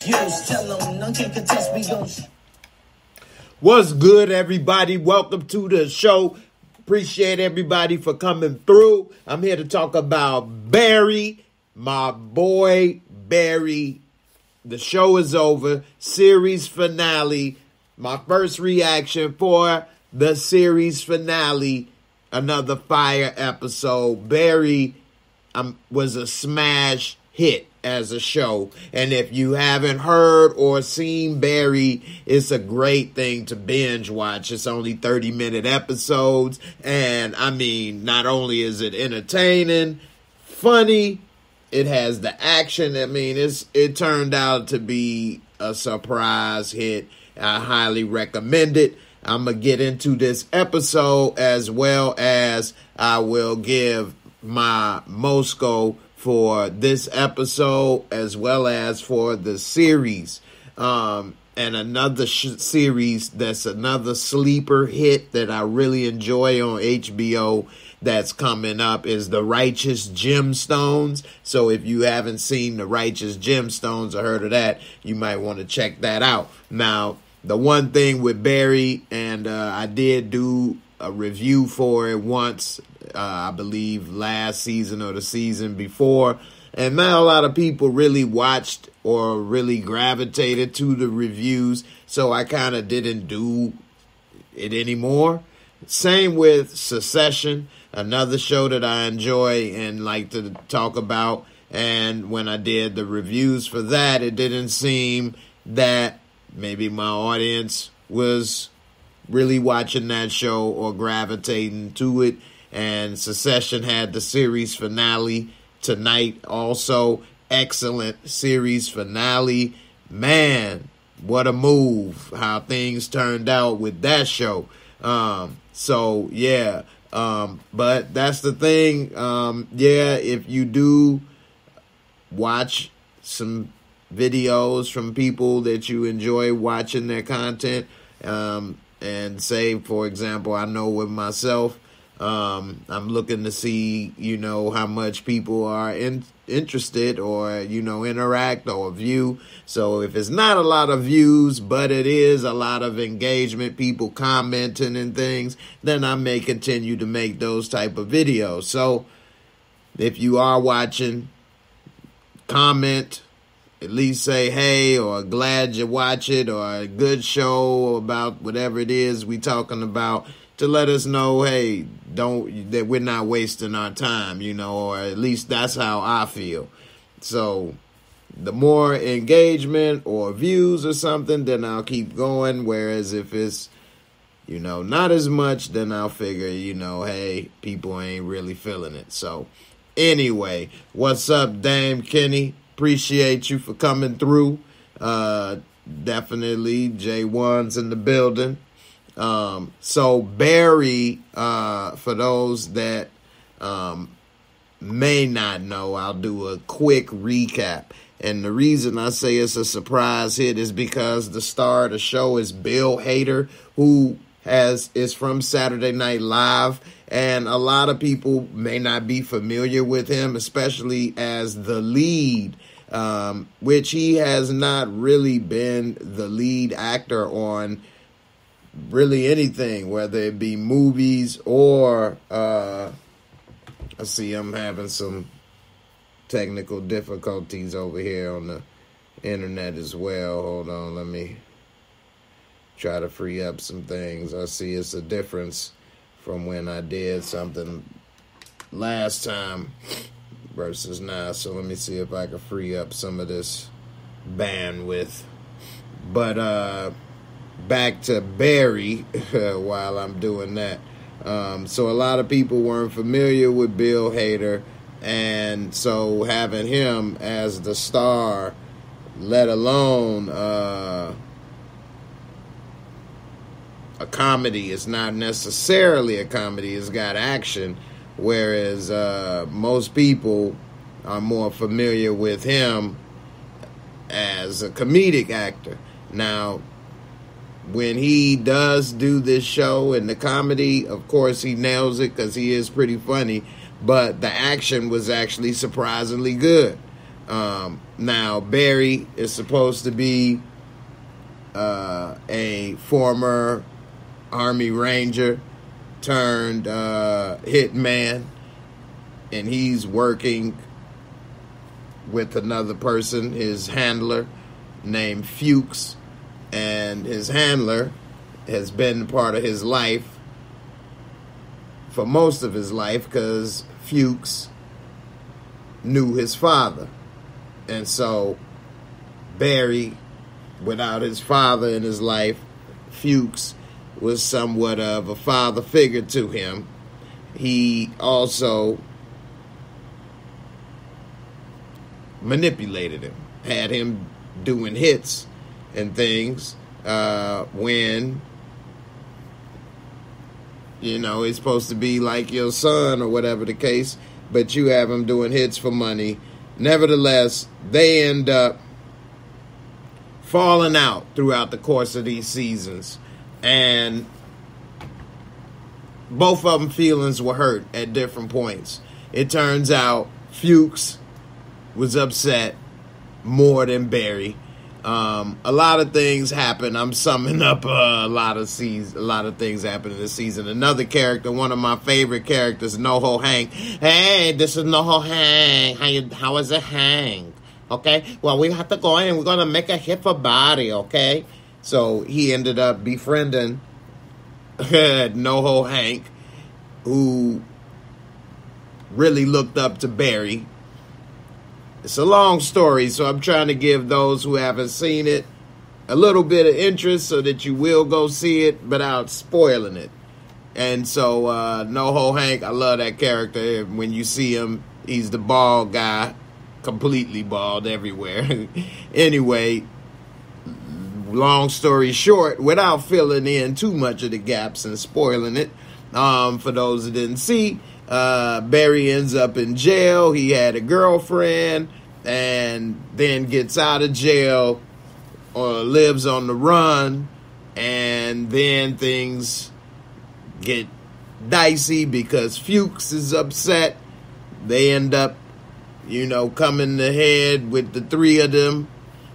Hbo'S, tell them none can contest, we gon' What's good, everybody? Welcome to the show. Appreciate everybody for coming through. I'm here to talk about Barry, my boy Barry. The show is over. Series finale. My first reaction for the series finale. Another fire episode. Barry was a smash hit as a show. And if you haven't heard or seen Barry, it's a great thing to binge watch. It's only 30-minute episodes. And I mean, not only is it entertaining, funny, it has the action. I mean, it turned out to be a surprise hit. I highly recommend it. I'm going to get into this episode as well as I will give my Mosco for this episode as well as for the series. And another series that's another sleeper hit that I really enjoy on HBO that's coming up is The Righteous Gemstones. So if you haven't seen The Righteous Gemstones or heard of that, you might want to check that out. Now, the one thing with Barry, and I did do a review for it once, I believe last season or the season before, and not a lot of people really watched or really gravitated to the reviews, so I kind of didn't do it anymore. Same with Succession, another show that I enjoy and like to talk about, and when I did the reviews for that, it didn't seem that maybe my audience was really watching that show or gravitating to it. And Succession had the series finale tonight also. Excellent series finale. Man, what a move how things turned out with that show. So yeah, but that's the thing. If you do watch some videos from people that you enjoy watching their content, and say, for example, I know with myself, I'm looking to see, how much people are interested or, interact or view. So if it's not a lot of views, but it is a lot of engagement, people commenting and things, then I may continue to make those type of videos. So if you are watching, comment, at least say hey, or glad you watch it, or a good show about whatever it is we talking about, to let us know, hey, that we're not wasting our time, or at least that's how I feel. So the more engagement or views or something, then I'll keep going. Whereas if it's, not as much, then I'll figure, hey, people ain't really feeling it. So anyway, what's up, Dame Kenny? Appreciate you for coming through. Definitely J1's in the building. So Barry, for those that may not know, I'll do a quick recap. And the reason I say it's a surprise hit is because the star of the show is Bill Hader, who is from Saturday Night Live. And a lot of people may not be familiar with him, especially as the lead, which he has not really been the lead actor on really anything, whether it be movies or, let's see, I'm having some technical difficulties over here on the internet as well. Hold on, let me try to free up some things. I see it's a difference from when I did something last time versus now. So let me see if I can free up some of this bandwidth. But back to Barry while I'm doing that. So a lot of people weren't familiar with Bill Hader, and so having him as the star, let alone a comedy, it's not necessarily a comedy, it's got action, whereas most people are more familiar with him as a comedic actor. Now, when he does do this show and the comedy, of course he nails it because he is pretty funny, but the action was actually surprisingly good. Now, Barry is supposed to be a former Army Ranger turned hitman, and he's working with another person, his handler, named Fuchs, and his handler has been part of his life for most of his life because Fuchs knew his father. And so Barry, without his father in his life, Fuchs was somewhat of a father figure to him. He also manipulated him, had him doing hits and things when, you know, he's supposed to be like your son or whatever the case, but you have him doing hits for money. Nevertheless, they end up falling out throughout the course of these seasons, and both of them feelings were hurt at different points. It turns out Fuchs was upset more than Barry. A lot of things happen. I'm summing up a lot of things happen in this season. Another character, one of my favorite characters, NoHo Hank. Hey, this is NoHo Hank. How is it, Hank? Okay, well, we have to go in and we're going to make a hit for Body, okay? So he ended up befriending NoHo Hank, who really looked up to Barry. It's a long story, so I'm trying to give those who haven't seen it a little bit of interest so that you will go see it without spoiling it. And so, NoHo Hank, I love that character. When you see him, he's the bald guy, completely bald everywhere. Anyway, long story short, without filling in too much of the gaps and spoiling it, for those that didn't see, Barry ends up in jail. He had a girlfriend and then gets out of jail or lives on the run, and then things get dicey because Fuchs is upset. They end up, coming to head with the three of them,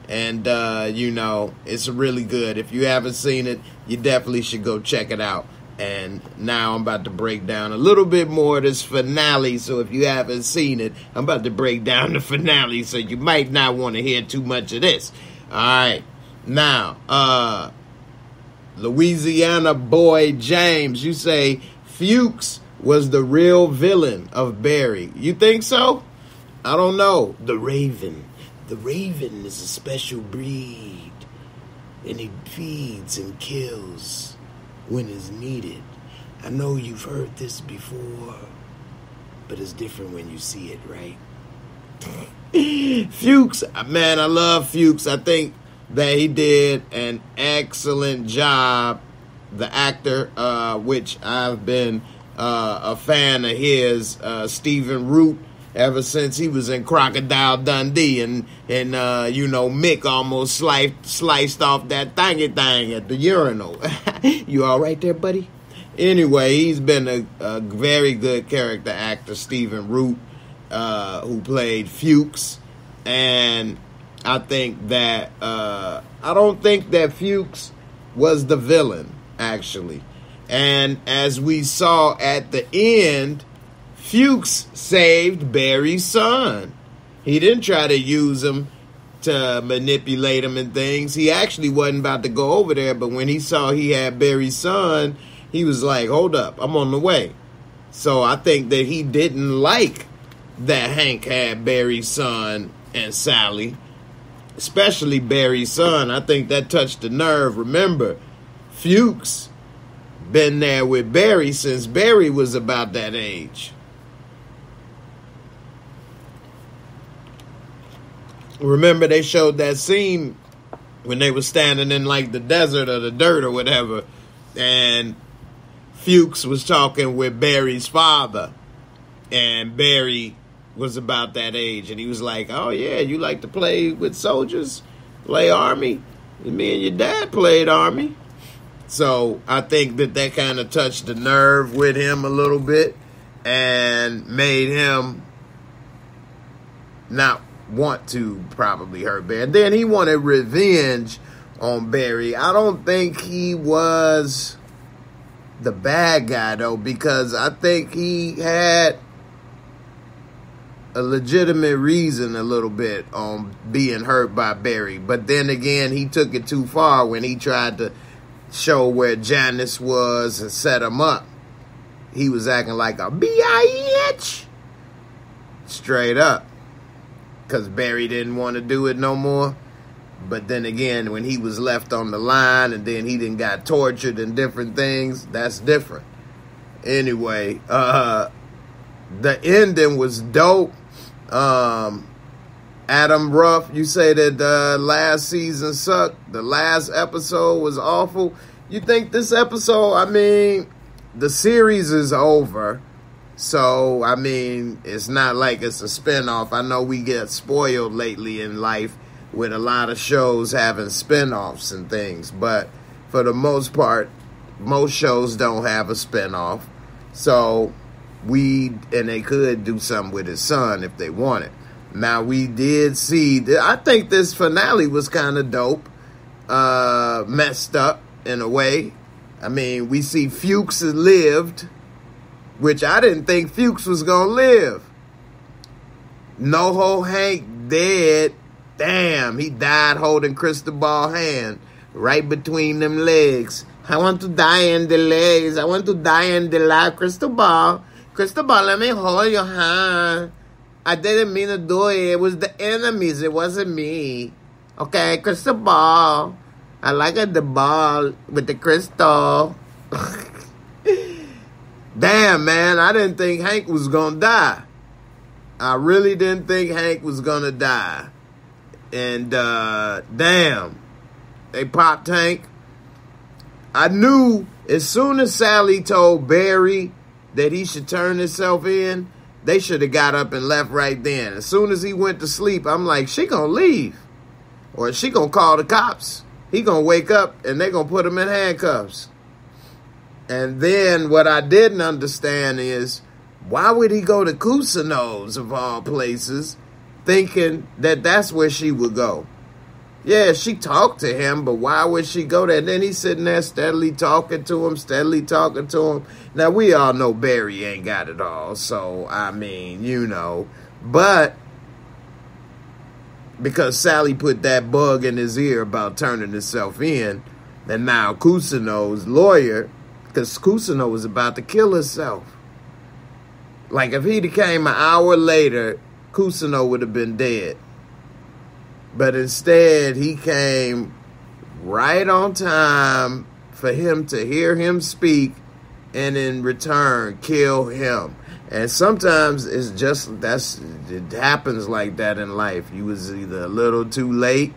and it's really good. If you haven't seen it, you definitely should go check it out. And now I'm about to break down a little bit more of this finale. So if you haven't seen it, I'm about to break down the finale. So you might not want to hear too much of this. All right. Now, Louisiana boy James, you say Fuchs was the real villain of Barry. You think so? I don't know. The Raven. The Raven is a special breed. And he feeds and kills when it's needed. I know you've heard this before, but it's different when you see it, right? Fuchs, man, I love Fuchs. I think that he did an excellent job. The actor, which I've been a fan of his, Stephen Root, ever since he was in Crocodile Dundee, and Mick almost sliced off that thingy thing at the urinal. You all right there, buddy? Anyway, he's been a very good character actor, Stephen Root, who played Fuchs, and I think that I don't think that Fuchs was the villain, actually. And as we saw at the end, Fuchs saved Barry's son. He didn't try to use him to manipulate him and things. He actually wasn't about to go over there, but when he saw he had Barry's son, he was like, hold up, I'm on the way. So I think that he didn't like that Hank had Barry's son and Sally, especially Barry's son. I think that touched the nerve. Remember, Fuchs been there with Barry since Barry was about that age. Remember, they showed that scene when they were standing in like the desert or the dirt or whatever, and Fuchs was talking with Barry's father, and Barry was about that age, and he was like, oh yeah, you like to play with soldiers, play Army? Me and your dad played Army. So I think that kind of touched the nerve with him a little bit and made him not want to probably hurt Barry. And then he wanted revenge on Barry. I don't think he was the bad guy, though, because I think he had a legitimate reason a little bit on being hurt by Barry. But then again, he took it too far when he tried to show where Janice was and set him up. He was acting like a bitch. Straight up. Because Barry didn't want to do it no more. But then again, when he was left on the line and then he didn't got tortured and different things, that's different. Anyway, the ending was dope. Adam Ruff, you say that last season sucked. The last episode was awful. You think this episode, I mean, the series is over. So, I mean, it's not like it's a spinoff. I know we get spoiled lately in life with a lot of shows having spinoffs and things. But for the most part, most shows don't have a spinoff. So, and they could do something with his son if they wanted. Now, we did see, I think this finale was kind of dope. Messed up in a way. I mean, we see Fuchs lived, which I didn't think Fuchs was going to live. NoHo Hank dead. Damn, he died holding Cristobal's hand right between them legs. I want to die in the legs. I want to die in the lap. Cristobal, let me hold your hand. I didn't mean to do it. It was the enemies. It wasn't me. Okay, Cristobal. I like the ball with the crystal. Damn, man. I didn't think Hank was going to die. I really didn't think Hank was going to die. And, damn. They popped Hank. I knew as soon as Sally told Barry that he should turn himself in, they should have got up and left right then. As soon as he went to sleep, I'm like, she gonna leave. Or she gonna call the cops. He gonna wake up and they gonna put him in handcuffs. And then what I didn't understand is, why would he go to Cousineau's, of all places, thinking that that's where she would go? Yeah, she talked to him, but why would she go there? And then he's sitting there steadily talking to him. Now, we all know Barry ain't got it all, so, I mean, you know. But, because Sally put that bug in his ear about turning himself in, and now Cousineau's lawyer, because Cousineau was about to kill herself. Like, if he'd came an hour later, Cousineau would have been dead. But instead, he came right on time for him to hear him speak and in return kill him. And sometimes it's just, it happens like that in life. You was either a little too late,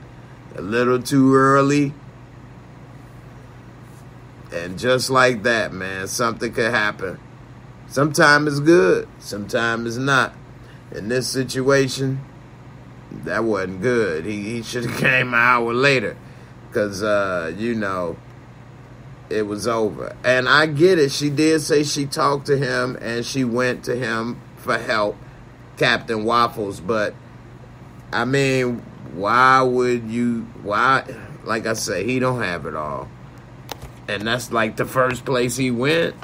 a little too early. And just like that, man, something could happen. Sometimes it's good, sometimes it's not. In this situation, that wasn't good. He should have came an hour later. Because, you know, it was over. And I get it. She did say she talked to him and she went to him for help, Captain Waffles. But, I mean, why? Like I say, he don't have it all. And that's like the first place he went.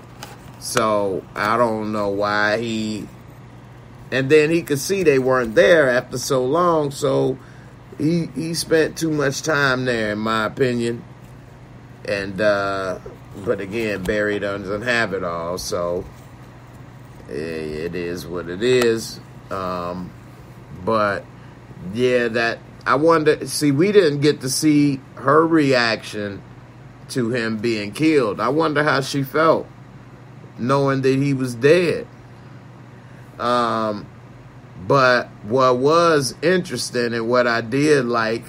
So, I don't know why he... And then he could see they weren't there after so long, so he spent too much time there, in my opinion. And, but again, Barry doesn't have it all, so it is what it is. But, yeah, I wonder, see, we didn't get to see her reaction to him being killed. I wonder how she felt, knowing that he was dead. But what was interesting and what I did like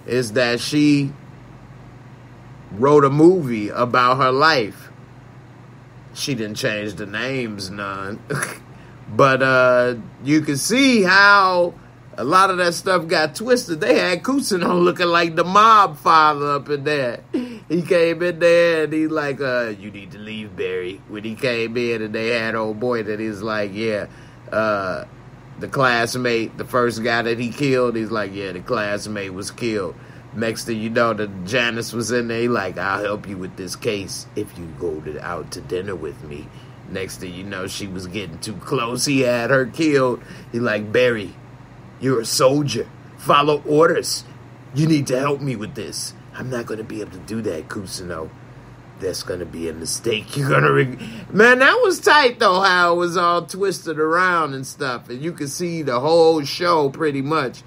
is that she wrote a movie about her life. She didn't change the names none. But you can see how a lot of that stuff got twisted. They had Cousineau looking like the mob father up in there. He came in there and he's like, you need to leave, Barry. When he came in and they had old boy that he's like, yeah, the classmate, the first guy that he killed, he's like, yeah, the classmate was killed. Next thing you know, the Janice was in there. He like, I'll help you with this case if you go out to dinner with me. Next thing you know, she was getting too close. He had her killed. He like, Barry, you're a soldier. Follow orders. You need to help me with this. I'm not going to be able to do that, Kusino. That's going to be a mistake. You're going to... Man, that was tight, though, how it was all twisted around and stuff. And you could see the whole show pretty much.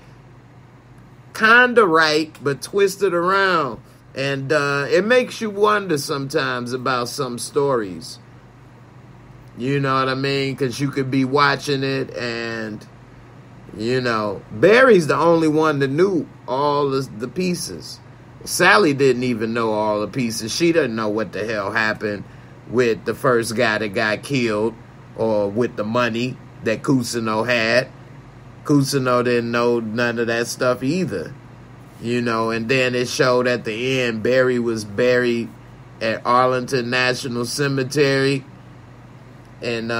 Kind of right, but twisted around. And it makes you wonder sometimes about some stories. You know what I mean? Because you could be watching it and, you know, Barry's the only one that knew all the pieces. Sally didn't even know all the pieces. She didn't know what the hell happened with the first guy that got killed or with the money that Kusino had. Kusino didn't know none of that stuff either. You know, and then it showed at the end Barry was buried at Arlington National Cemetery. And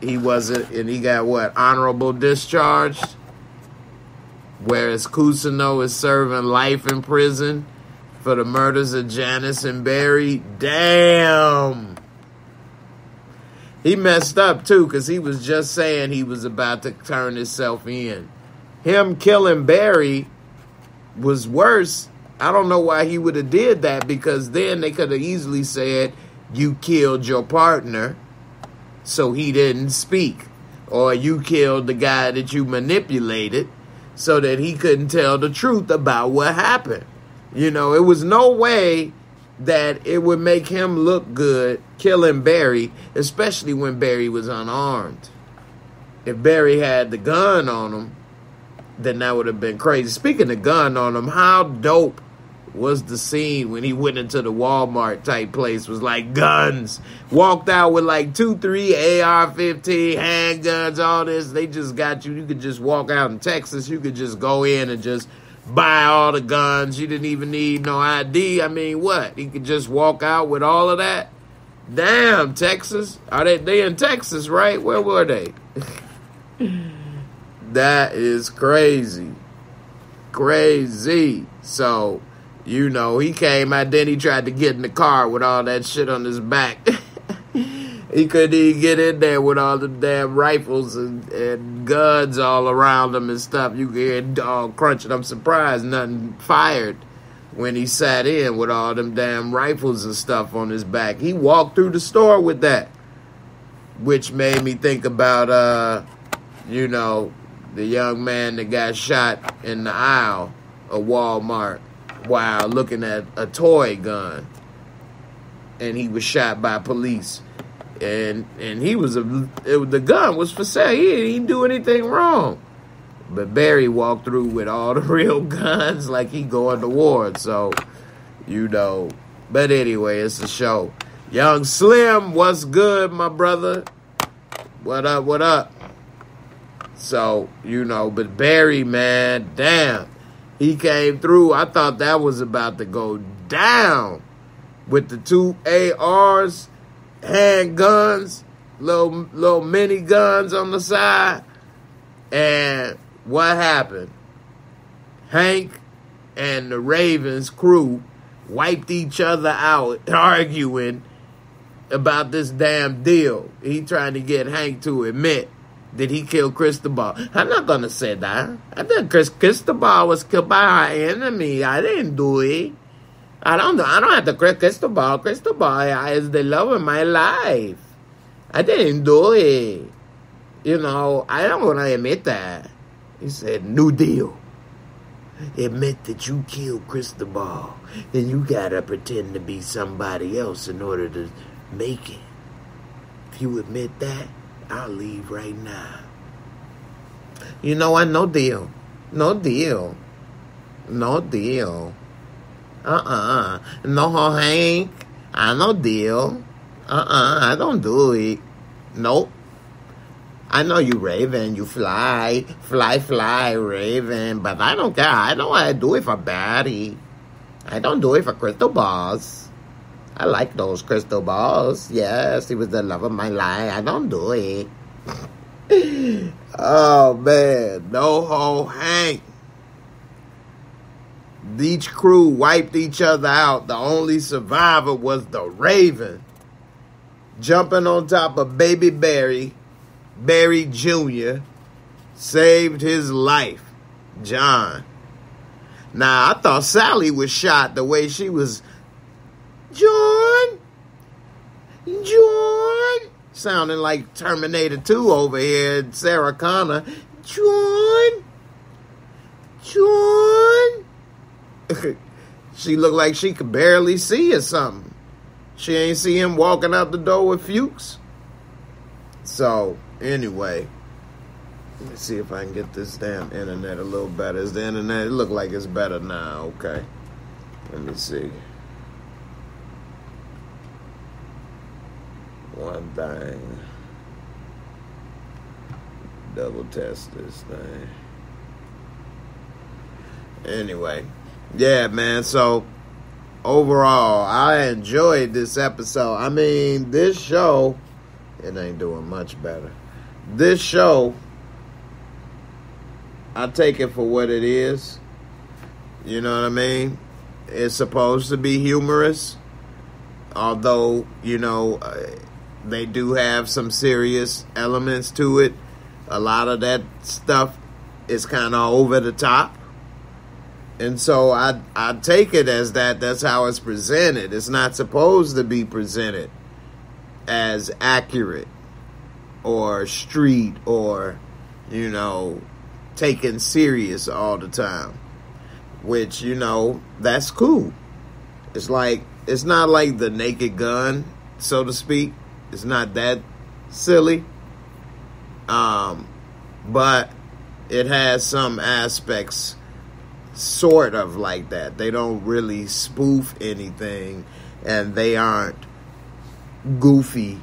he wasn't, and he got what, honorable discharged? Whereas Kusino is serving life in prison for the murders of Janice and Barry. Damn. He messed up, too, because he was just saying he was about to turn himself in. Him killing Barry was worse. I don't know why he would have did that, because then they could have easily said, you killed your partner, so he didn't speak. Or you killed the guy that you manipulated, so that he couldn't tell the truth about what happened. You know, it was no way that it would make him look good killing Barry, especially when Barry was unarmed. If Barry had the gun on him, then that would have been crazy. Speaking of gun on him, how dope was the scene when he went into the Walmart type place, was like guns, walked out with like 2-3 AR-15 handguns, all this. They just got you. You could just walk out in Texas. You could just go in and just buy all the guns. You didn't even need no ID. I mean, what? He could just walk out with all of that? Damn, Texas. Are they in Texas, right? Where were they? That is crazy. Crazy. So, you know, he came out, then he tried to get in the car with all that shit on his back. He couldn't even get in there with all the damn rifles and guns all around him and stuff. You could hear it all crunching. I'm surprised nothing fired when he sat in with all them damn rifles and stuff on his back. He walked through the store with that, which made me think about, you know, the young man that got shot in the aisle of Walmart while looking at a toy gun, and he was shot by police, and he was the gun was for sale. He didn't do anything wrong, but Barry walked through with all the real guns like he going to war. So, you know, but anyway, it's a show. Young Slim, what's good, my brother? What up? What up? So, you know, but Barry, man, damn. He came through. I thought that was about to go down with the 2 ARs, handguns, little mini guns on the side. And what happened? Hank and the Ravens crew wiped each other out arguing about this damn deal. He trying to get Hank to admit that he killed Cristobal. I'm not going to say that. I think Cristobal was killed by our enemy. I didn't do it. I don't have to kill Cristobal. Cristobal is the love of my life. I didn't do it. You know, I don't want to admit that. He said, new deal. Admit that you killed Cristobal. Then you got to pretend to be somebody else in order to make it. If you admit that, I'll leave right now. You know what? No deal. No deal. No deal. No, Hank. No deal. I don't do it. Nope. I know you Raven. You fly, Raven. But I don't care. I know I do it for Barry. I don't do it for crystal balls. I like those crystal balls. Yes, he was the love of my life. I don't do it. Oh, man. NoHo Hank. Each crew wiped each other out. The only survivor was the Raven. Jumping on top of baby Barry Jr. saved his life. John. Now, I thought Sally was shot the way she was. John. Sounding like Terminator 2 over here, Sarah Connor. John. She looked like she could barely see or something. She ain't see him walking out the door with Fuchs. So, anyway. Let me see if I can get this damn internet a little better. Is the internet? It look like it's better now. Okay. Let me see. One thing. Double test this thing. Anyway. Yeah, man. So, overall, I enjoyed this episode. I mean, this show, it ain't doing much better. This show, I take it for what it is. You know what I mean? It's supposed to be humorous. Although, you know, they do have some serious elements to it. A lot of that stuff is kind of over the top. And so I take it as that. That's how it's presented. It's not supposed to be presented as accurate or street or, you know, taken serious all the time. Which, you know, that's cool. It's like, it's not like The Naked Gun, so to speak. It's not that silly. But it has some aspects sort of like that. They don't really spoof anything, and they aren't goofy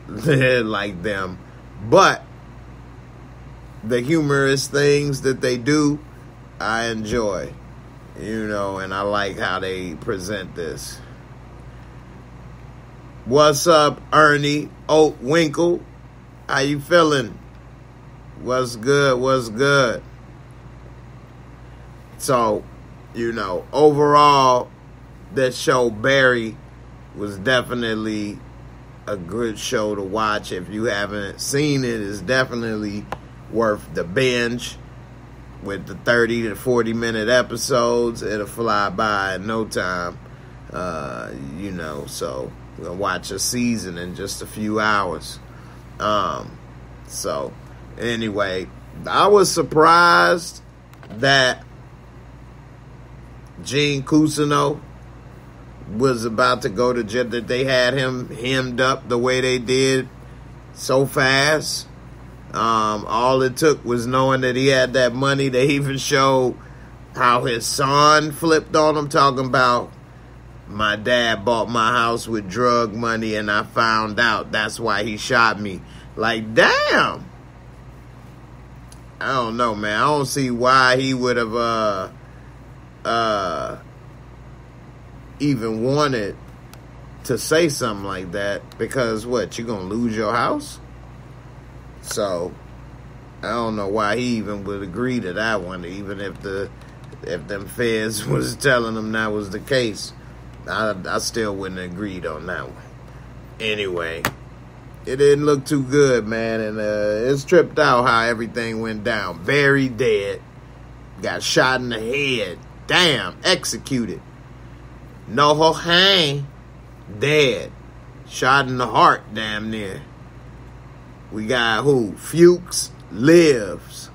like them. But the humorous things that they do, I enjoy. You know, and I like how they present this. What's up, Ernie Oatwinkle? How you feeling? What's good? So, you know, overall, that show, Barry, was definitely a good show to watch. If you haven't seen it, it's definitely worth the binge. With the 30 to 40 minute episodes, it'll fly by in no time. You know, so we're going to watch a season in just a few hours. So, anyway, I was surprised that Gene Cousineau was about to go to jail, that they had him hemmed up the way they did so fast. All it took was knowing that he had that money. They even showed how his son flipped on him, talking about, my dad bought my house with drug money and I found out that's why he shot me. Like, damn. I don't know, man. I don't see why he would have even wanted to say something like that, because what, you gonna lose your house? So I don't know why he even would agree to that one, even if them feds was telling him that was the case. I still wouldn't have agreed on that one. Anyway, it didn't look too good, man, and it's tripped out how everything went down. Very dead. Got shot in the head. Damn, executed. NoHo Hank, dead. Shot in the heart, damn near. We got who? Fuchs lives.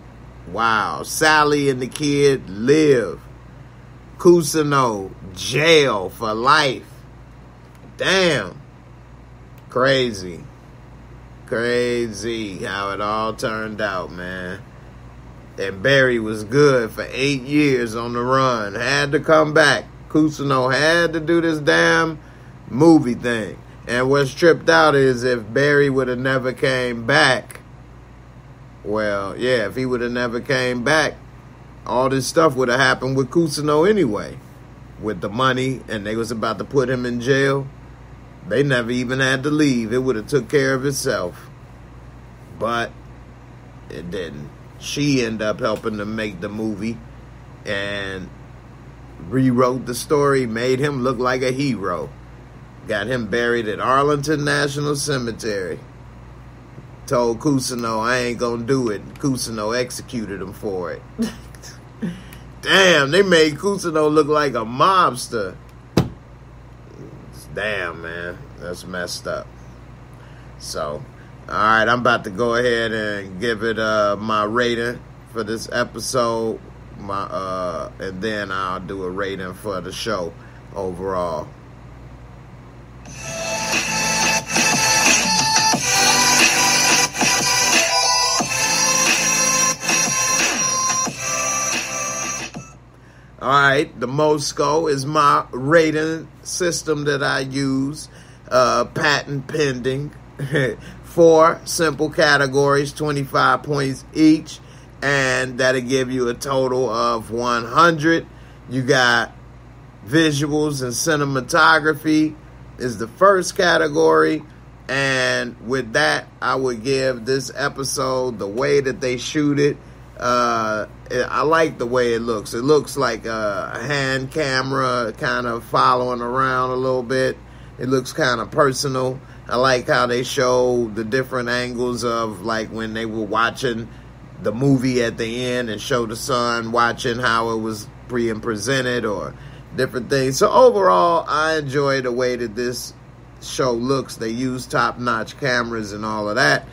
Wow. Sally and the kid live. Cousineau, jail for life. Damn. Crazy how it all turned out, man. And Barry was good for 8 years on the run. Had to come back. Cousineau had to do this damn movie thing. And what's tripped out is if Barry would have never came back, well, yeah, if he would have never came back, all this stuff would have happened with Cousineau anyway. With the money, and they was about to put him in jail. They never even had to leave. It would have took care of itself. but it didn't. She ended up helping to make the movie and rewrote the story, made him look like a hero. Got him buried at Arlington National Cemetery. Told Cousineau, I ain't gonna do it. Cousineau executed him for it. Damn, they made Cousineau look like a mobster. Damn, man. That's messed up. So, alright, I'm about to go ahead and give it my rating for this episode. And then I'll do a rating for the show overall. Alright, the Mosco is my rating system that I use. Patent pending. 4 simple categories, 25 points each. And that'll give you a total of 100. You got visuals and cinematography is the first category. And with that, I would give this episode, the way that they shoot it, I like the way it looks. It looks like a hand camera kind of following around a little bit. It looks kind of personal. I like how they show the different angles of like when they were watching the movie at the end and show the son watching how it was presented or different things. So overall, I enjoy the way that this show looks. They use top-notch cameras and all of that.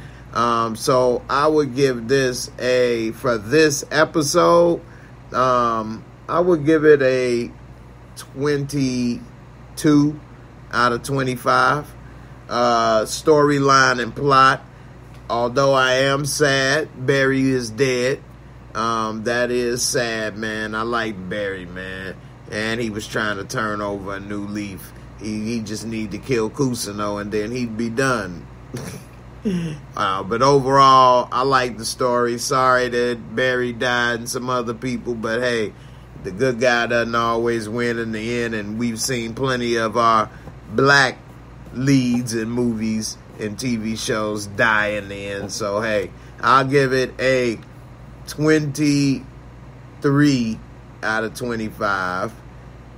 So I would give this for this episode, I would give it a 22 out of 25. Storyline and plot. Although I am sad, Barry is dead. That is sad, man. I like Barry, man. And he was trying to turn over a new leaf. He just need to kill Cousineau and then he'd be done. But overall, I like the story. Sorry that Barry died and some other people, but hey, the good guy doesn't always win in the end, and we've seen plenty of our black leads in movies and TV shows die in the end. So hey, I'll give it a 23 out of 25.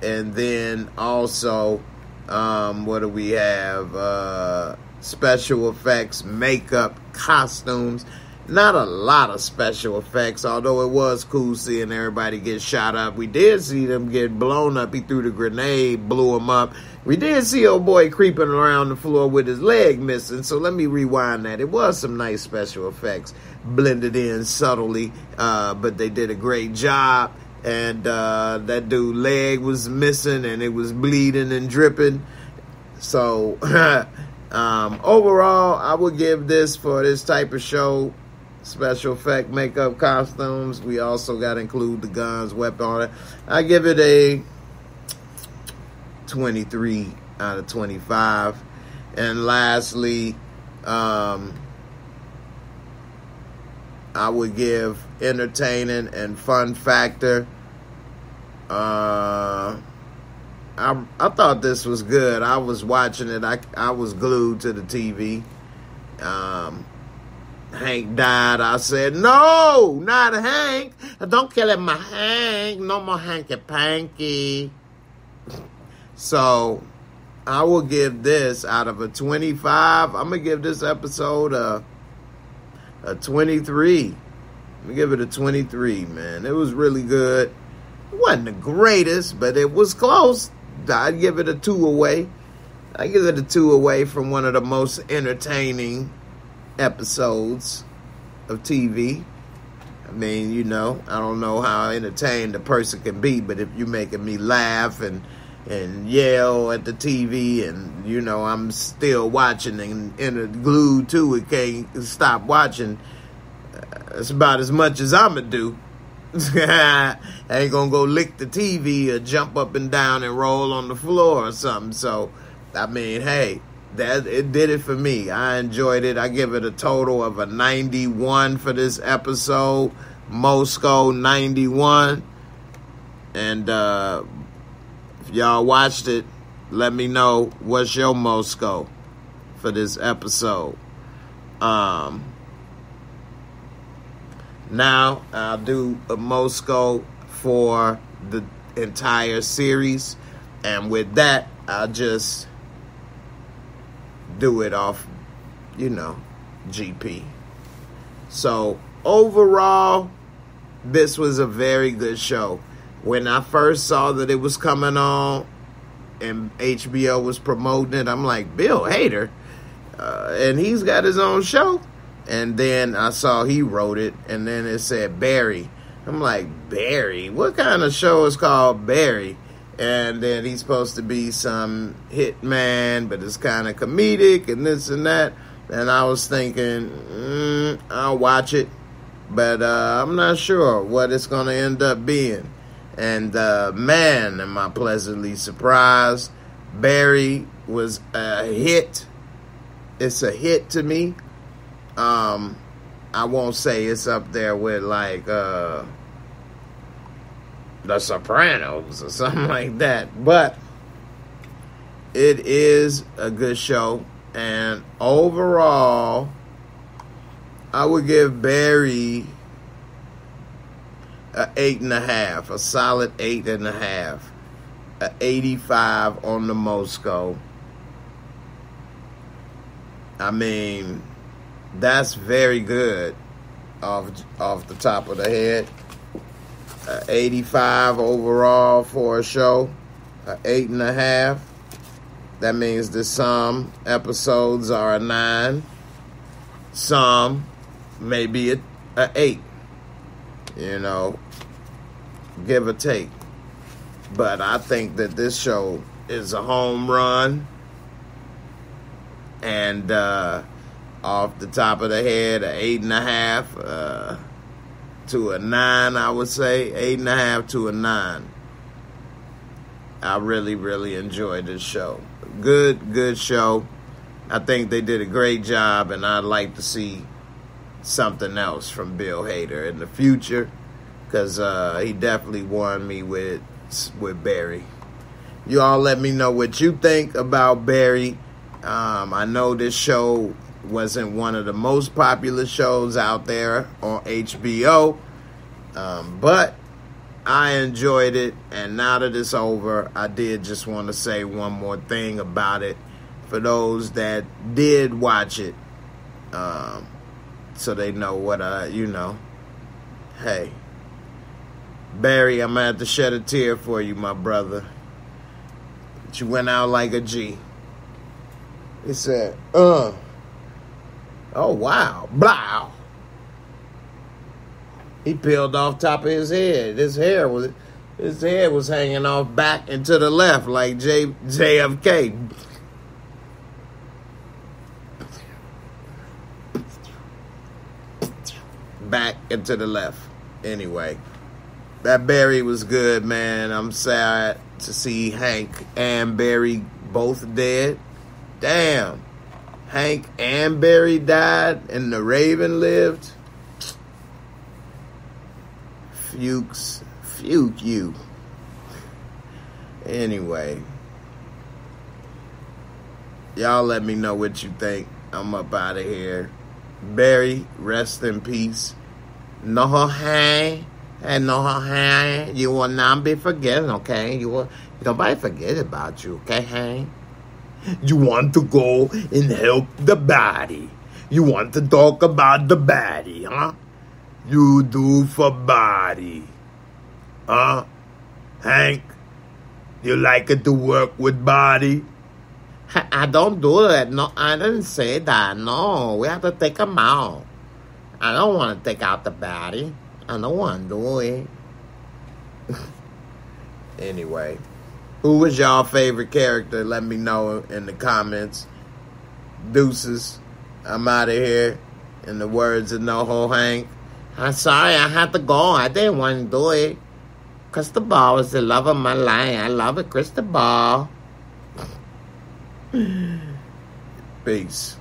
And then also, what do we have? Special effects, makeup, costumes. Not a lot of special effects, although it was cool seeing everybody get shot up. We did see them get blown up. He threw the grenade, blew him up. We did see old boy creeping around the floor with his leg missing, so let me rewind that. It was some nice special effects blended in subtly, but they did a great job. And that dude's leg was missing and it was bleeding and dripping. So overall, I would give this, for this type of show, special effect, makeup, costumes. We also got to include the guns, weapon. I give it a 23 out of 25. And lastly, I would give entertaining and fun factor. I thought this was good. I was watching it. I was glued to the TV. Hank died. I said, no, not Hank. Don't kill him, my Hank. No more hanky panky. So I will give this, out of a 25, I'm going to give this episode a 23. I'm going to give it a 23, man. It was really good. It wasn't the greatest, but it was close. I'd give it a 2 away. I give it a 2 away from one of the most entertaining episodes of TV. I mean, you know, I don't know how entertained a person can be, but if you're making me laugh and yell at the TV, and you know I'm still watching and glued to it, can't stop watching, that's about as much as I'ma do. I ain't gonna go lick the TV or jump up and down and roll on the floor or something. So I mean, hey, it did it for me. I enjoyed it. I give it a total of a 91 for this episode. Mosco 91. And if y'all watched it, let me know what's your Mosco for this episode. Now I'll do a Mosco for the entire series, and with that I'll just do it off, GP. So overall, this was a very good show. When I first saw that it was coming on and HBO was promoting it, I'm like, Bill Hader, and he's got his own show. And then I saw he wrote it, and then it said Barry. I'm like, Barry? What kind of show is called Barry? And then he's supposed to be some hitman, but it's kind of comedic and this and that. And I was thinking, I'll watch it, but I'm not sure what it's going to end up being. And man, am I pleasantly surprised. Barry was a hit. It's a hit to me. I won't say it's up there with like The Sopranos or something like that, but it is a good show. And overall, I would give Barry a 8.5, a solid 8.5, a 85 on the Mosco. I mean, that's very good off the top of the head. 85 overall for a show, 8.5. That means that some episodes are a 9, some maybe a 8. Give or take. But I think that this show is a home run. And off the top of the head, an 8.5 to a 9, I would say. 8.5 to a 9. I really, really enjoyed this show. Good show. I think they did a great job, and I'd like to see something else from Bill Hader in the future, because he definitely won me with Barry. You all let me know what you think about Barry. I know this show wasn't one of the most popular shows out there on HBO, but I enjoyed it, and now that it's over, I did just want to say one more thing about it for those that did watch it, so they know what hey, Barry, I'm going to have to shed a tear for you, my brother. But you went out like a G. He said, oh, wow, blah. He peeled off top of his head. His head was hanging off back and to the left like JFK. Back and to the left. Anyway, that Barry was good, man. I'm sad to see Hank and Barry both dead. Damn. Hank and Barry died and the Raven lived. Fuke you. Anyway, y'all let me know what you think. I'm up out of here. Barry, rest in peace. No hang. And no hang. You will not be forgetting, okay? Nobody forget about you, okay, hang? You want to go and help the body. You want to talk about the body, huh? You do for body. Huh? Hank, you like it to work with body? I don't do that. No, I didn't say that. No, we have to take them out. I don't want to take out the body. I don't want to do it. Anyway, who was y'all favorite character? Let me know in the comments. Deuces. I'm out of here. In the words of NoHo Hank. I'm sorry, I had to go. I didn't want to do it. Cristobal was the love of my life. I love it, Cristobal. Peace.